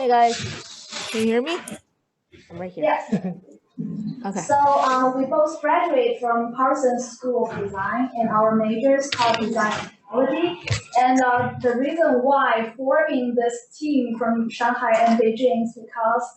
Hey guys, can you hear me? I'm right here. Yes. Okay. So we both graduate from Parsons School of Design, and our major is called Design Technology. And the reason why forming this team from Shanghai and Beijing is because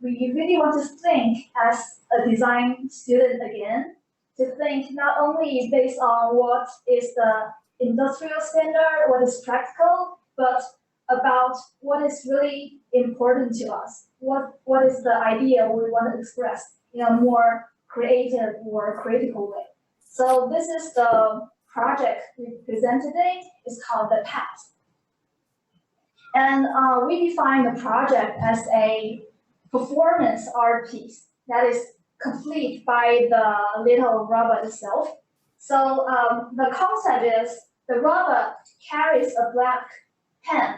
we really want to think as a design student again, to think not only based on what is the industrial standard, what is practical, but about what is really important to us. What is the idea we want to express in a more creative or critical way. So this is the project we present today. It's called The Path. And we define the project as a performance art piece that is complete by the little robot itself. So the concept is the robot carries a black pen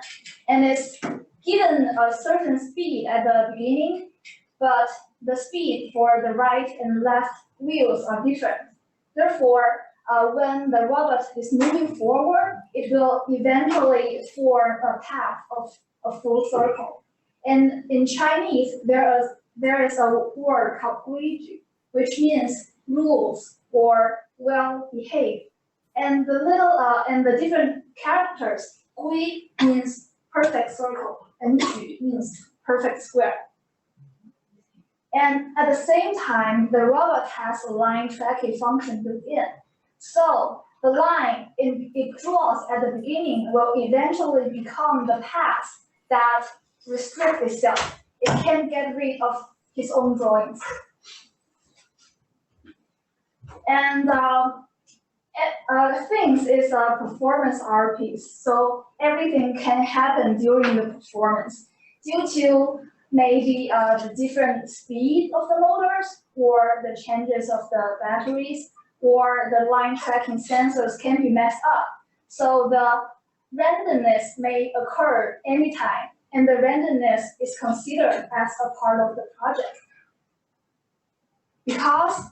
and is given a certain speed at the beginning, but the speed for the right and left wheels are different. Therefore, when the robot is moving forward, it will eventually form a path of a full circle. And in Chinese, there is a word called 规矩, which means rules or well behaved. And the different characters, 规 means perfect circle, and 矩 means perfect square. And at the same time, the robot has a line tracking function built in. So the line it draws at the beginning will eventually become the path that restricts itself. It can't get rid of its own drawings. And things is a performance art piece. So everything can happen during the performance due to maybe the different speed of the motors or the changes of the batteries or the line tracking sensors can be messed up. So the randomness may occur anytime, and the randomness is considered as a part of the project. Because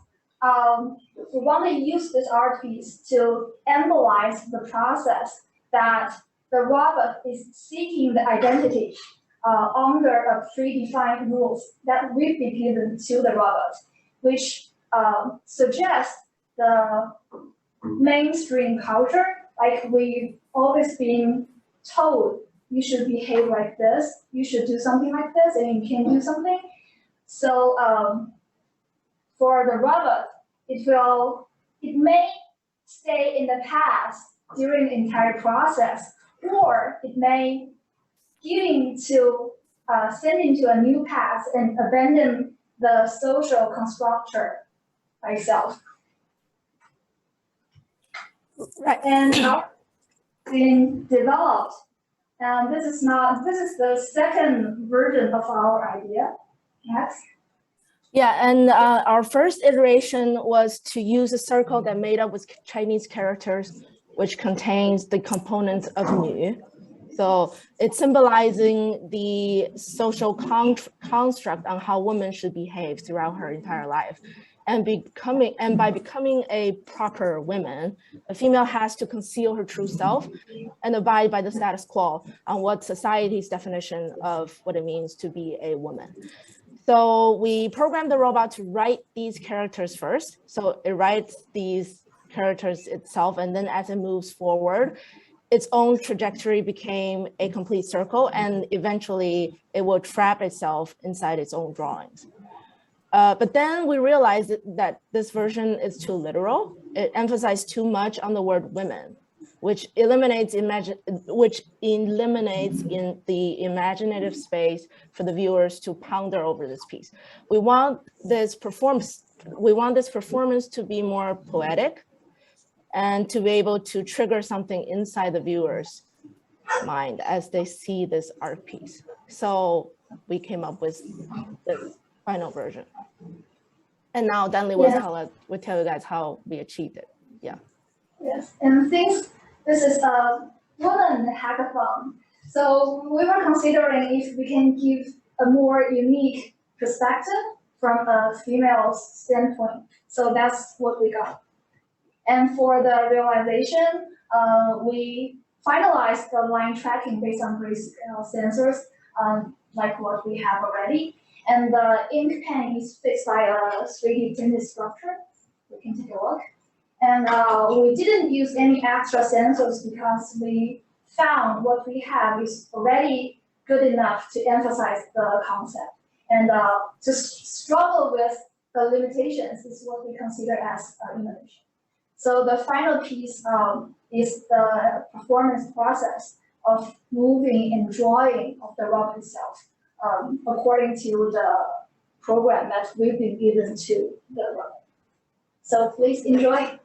we want to use this art piece to analyze the process that the robot is seeking the identity under a predefined rules that will be given to the robot, which suggests the mainstream culture, like we've always been told you should behave like this, you should do something like this, and you can do something. So for the robot, it may stay in the past during the entire process, or it may send into a new path and abandon the social constructor by itself. Right. And being developed. And this is the second version of our idea. Next. Yeah, and our first iteration was to use a circle that made up with Chinese characters, which contains the components of nu. So it's symbolizing the social construct on how women should behave throughout her entire life. And by becoming a proper woman, a female has to conceal her true self and abide by the status quo on what society's definition of what it means to be a woman. So we programmed the robot to write these characters first. So it writes these characters itself, and then as it moves forward, its own trajectory became a complete circle, and eventually it will trap itself inside its own drawings. But then we realized that this version is too literal. It emphasized too much on the word women, which eliminates in the imaginative space for the viewers to ponder over this piece. We want this performance to be more poetic and to be able to trigger something inside the viewer's mind as they see this art piece. So we came up with this final version. And now Danley will tell you guys how we achieved it. Yeah. Yes, and since this is a women hackathon, so we were considering if we can give a more unique perspective from a female's standpoint. So that's what we got. And for the realization, we finalized the line tracking based on grayscale sensors. like what we have already. And the ink pen is fixed by a 3D printed structure. We can take a look. And we didn't use any extra sensors because we found what we have is already good enough to emphasize the concept. And to struggle with the limitations is what we consider as innovation. So the final piece is the performance process of moving and drawing of the robot itself according to the program that we've been given to the robot. So please enjoy.